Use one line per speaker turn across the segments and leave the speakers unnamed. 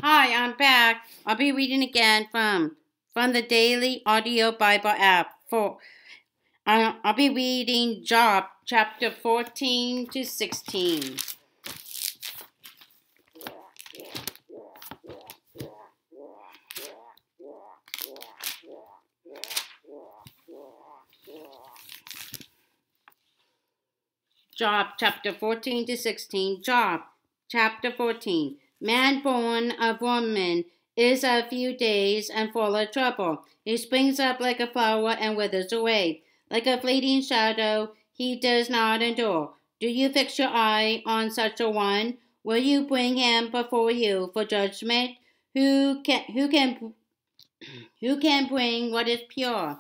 Hi, I'm back. I'll be reading again from the Daily Audio Bible app. I'll be reading Job chapter 14 to 16. Job chapter 14 to 16. Job chapter 14. Man born of woman is a few days and full of trouble. He springs up like a flower and withers away. Like a fleeting shadow, he does not endure. Do you fix your eye on such a one? Will you bring him before you for judgment? Who can bring what is pure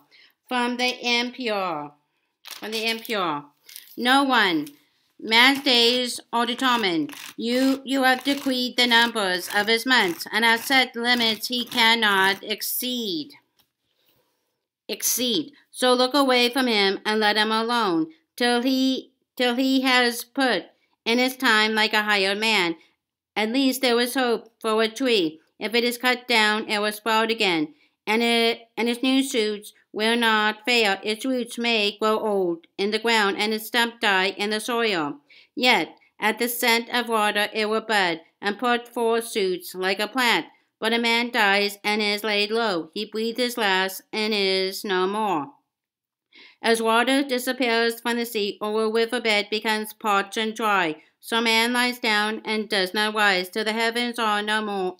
from the impure? From the impure. No one. Man's days are determined. You have decreed the numbers of his months, and have set limits he cannot exceed. So look away from him and let him alone, till he has put in his time like a hired man. At least there is hope for a tree. If it is cut down, it will sprout again, and its new shoots will not fail. Its roots may grow old in the ground, and its stump die in the soil. Yet at the scent of water it will bud, and put forth shoots like a plant. But a man dies and is laid low. He breathes his last and is no more. As water disappears from the sea, or a riverbed becomes parched and dry, so man lies down and does not rise till the heavens are no more.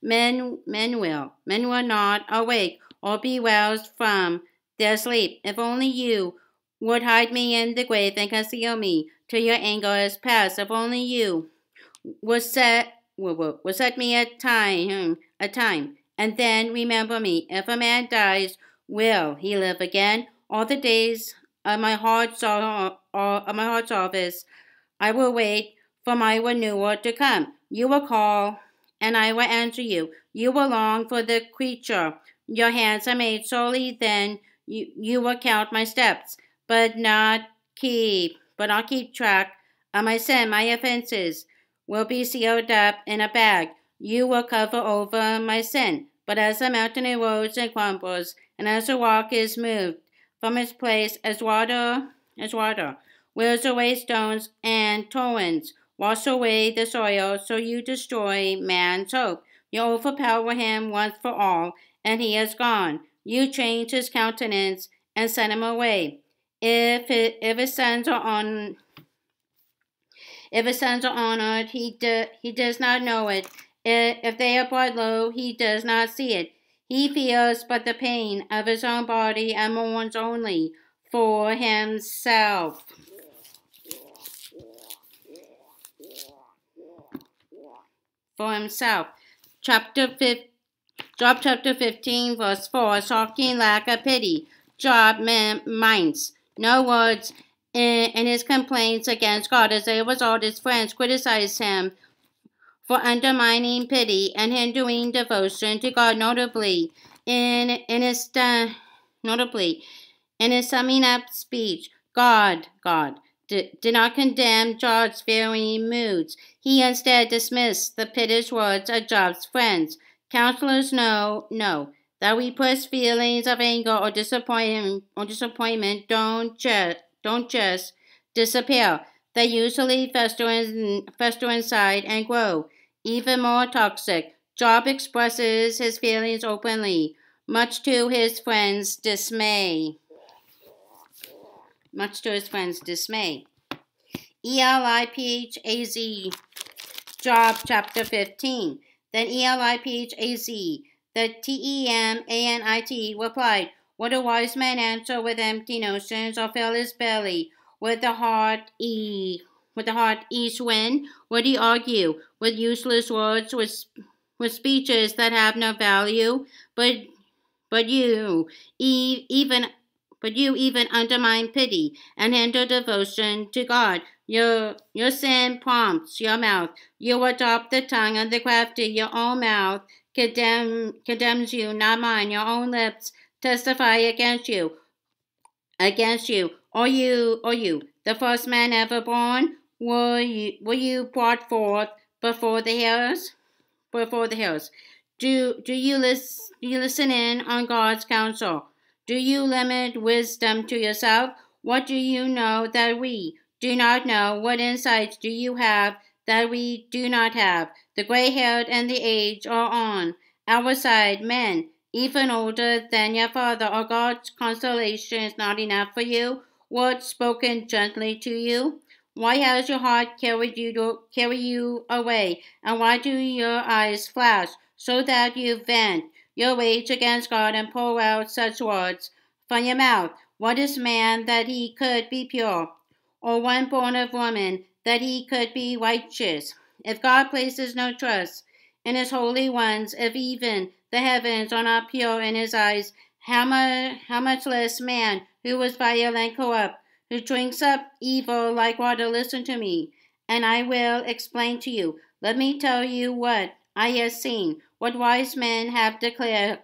Men will not awake or be roused from their sleep. If only you would hide me in the grave and conceal me till your anger is past. If only you would set me a time, and then remember me. If a man dies, will he live again? All the days of my heart's office, I will wait for my renewal to come. You will call, and I will answer you. You will long for the creature your hands are made. Solely then you will count my steps, but not keep track of my sin. My offenses will be sealed up in a bag. You will cover over my sin. But as the mountain erodes and crumbles, and as the rock is moved from its place, as water wears away stones and torrents wash away the soil, so you destroy man's hope. You overpower him once for all, and he is gone. You change his countenance and send him away. If his sons are honored, he does not know it. If they are brought low, he does not see it. He feels but the pain of his own body and mourns only for himself. Job chapter 15, verse 4, shocking lack of pity. Job minds no words in his complaints against God. As a result, his friends criticize him for undermining pity and hindering devotion to God. Notably, in his summing up speech, God did not condemn Job's very moods. He instead dismissed the pitiless words of Job's friends. Counselors know that repressed feelings of anger or disappointment don't just disappear. They usually fester inside and grow even more toxic. Job expresses his feelings openly, much to his friends' dismay. ELIPHAZ, Job chapter 15. Then ELIPHAZ, the TEMANIT, replied, would a wise man answer with empty notions, or fill his belly with the heart east wind? Would he argue with useless words, with speeches that have no value? But you even undermine pity and hinder devotion to God. Your sin prompts your mouth. You adopt the tongue of the crafty. Your own mouth condemns you, not mine. Your own lips testify against you. Or you, the first man ever born? Were you brought forth before the hills? Before the hills. Do you listen in on God's counsel? Do you limit wisdom to yourself? What do you know that we do not know? What insights do you have that we do not have? The gray-haired and the aged are on our side, men, even older than your father. Are God's consolation is not enough for you? Words spoken gently to you? Why has your heart carry you away? And why do your eyes flash, so that you vent your rage against God and pour out such words from your mouth? What is man that he could be pure, or one born of woman that he could be righteous? If God places no trust in his holy ones, if even the heavens are not pure in his eyes, how much less man who is vile and corrupt, who drinks up evil like water? Listen to me, and I will explain to you. Let me tell you what I have seen, what wise men have declared,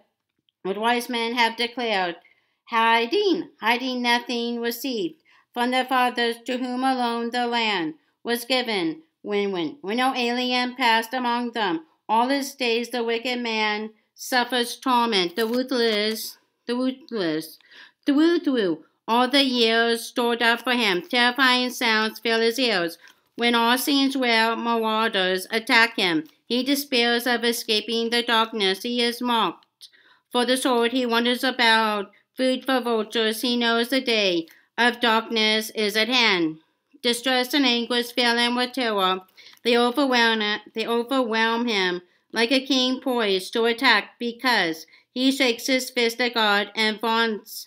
hiding nothing received from their fathers, to whom alone the land was given, when no alien passed among them. All his days the wicked man suffers torment, the ruthless, through all the years stored up for him. Terrifying sounds fill his ears. When all seems well, marauders attack him. He despairs of escaping the darkness. He is marked for the sword. He wanders about, food for vultures. He knows the day of darkness is at hand. Distress and anguish fill him with terror. They overwhelm him like a king poised to attack, because he shakes his fist at God and vaunts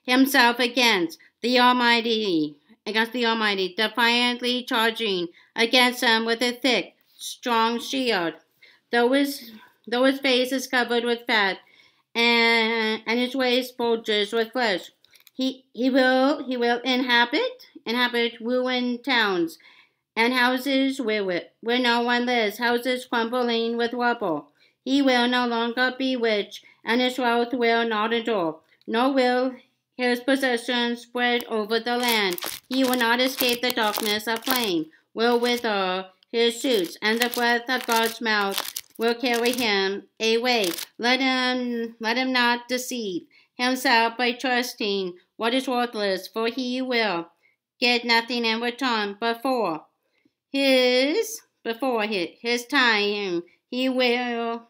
himself against the Almighty, defiantly charging against him with a thick, strong shield. Though his face is covered with fat, and his waist bulges with flesh, he will inhabit ruined towns and houses where no one lives, houses crumbling with rubble. He will no longer be rich, and his wealth will not endure, nor will his possessions spread over the land. He will not escape. The darkness of flame will wither his shoots, and the breath of God's mouth will carry him away. Let him not deceive himself by trusting what is worthless, for he will get nothing in return. Before his time he will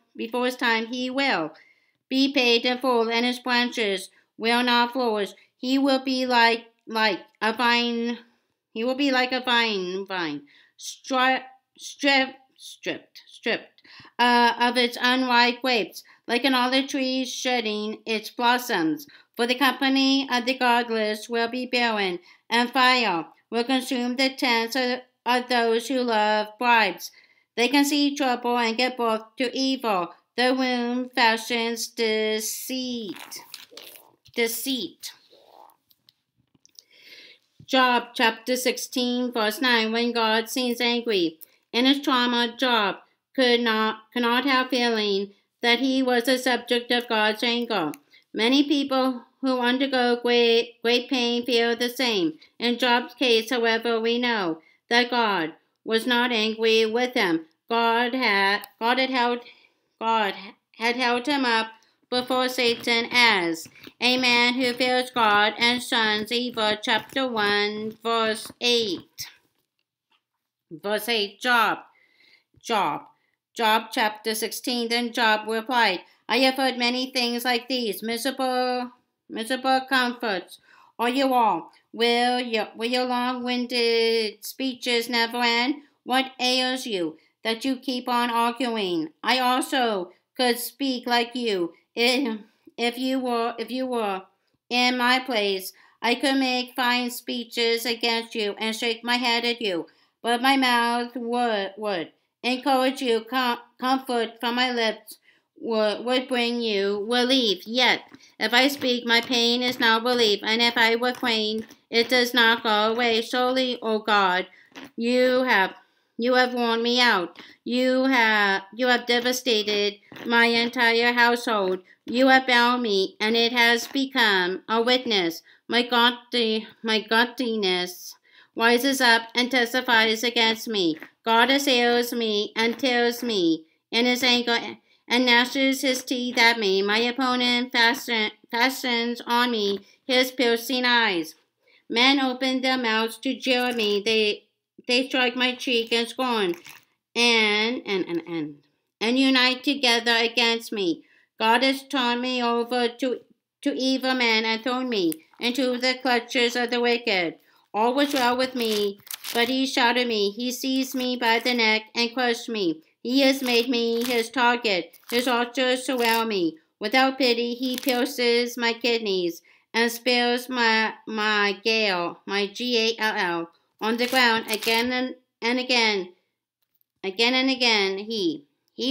be paid in full, and his branches will not flourish. He will be like a vine. He will be like a vine, stripped of its unripe grapes, like an olive tree shedding its blossoms. For the company of the godless will be barren, and fire will consume the tents of those who love bribes. They conceive trouble and give birth to evil. The womb fashions deceit. Job chapter 16, verse 9. When God seems angry in his trauma, Job could not help feeling that he was a subject of God's anger. Many people who undergo great pain feel the same. In Job's case, however, we know that God was not angry with him. God had held him up before Satan as a man who fears God and shuns evil. Chapter 1, verse 8. Verse 8, Job chapter 16. Then Job replied, I have heard many things like these, miserable comforts are you all. Will your long-winded speeches never end? What ails you that you keep on arguing? I also could speak like you. If you were in my place, I could make fine speeches against you and shake my head at you. But my mouth would encourage you. Comfort from my lips would bring you relief. Yet, if I speak, my pain is not relief, and if I refrain, it does not go away. Surely, O God, you have worn me out. You have devastated my entire household. You have bound me, and it has become a witness. My godliness rises up and testifies against me. God assails me and tells me in his anger and gnashes his teeth at me. My opponent fastens on me his piercing eyes. Men open their mouths to jeer at me. They strike my cheek in scorn and unite together against me. God has turned me over to evil men and thrown me into the clutches of the wicked. All was well with me, but he shattered me. He seized me by the neck and crushed me. He has made me his target. His archers surround me. Without pity, he pierces my kidneys and spills my gall, my Gall, on the ground again and again. Again and again he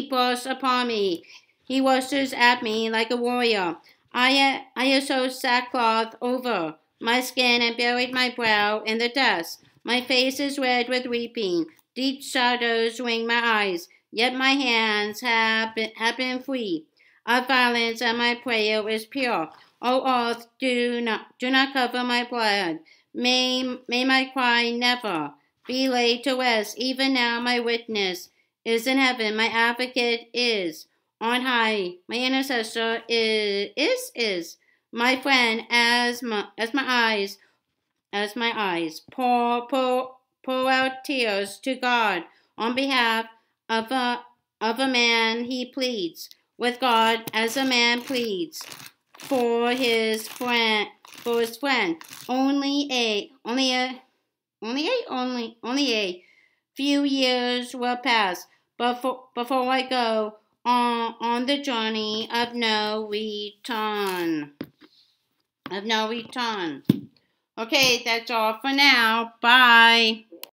bursts upon me. He rushes at me like a warrior. I have sewed sackcloth over my skin and buried my brow in the dust. My face is red with weeping. Deep shadows ring my eyes. Yet my hands have been free of violence, and my prayer is pure. O earth, do not cover my blood. May my cry never be laid to rest. Even now my witness is in heaven. My advocate is on high. My intercessor is my friend as my eyes pour out tears to God on behalf of a man. He pleads with God as a man pleads for his friend. Only a few years will pass before I go on the journey of no return. Okay, that's all for now. Bye.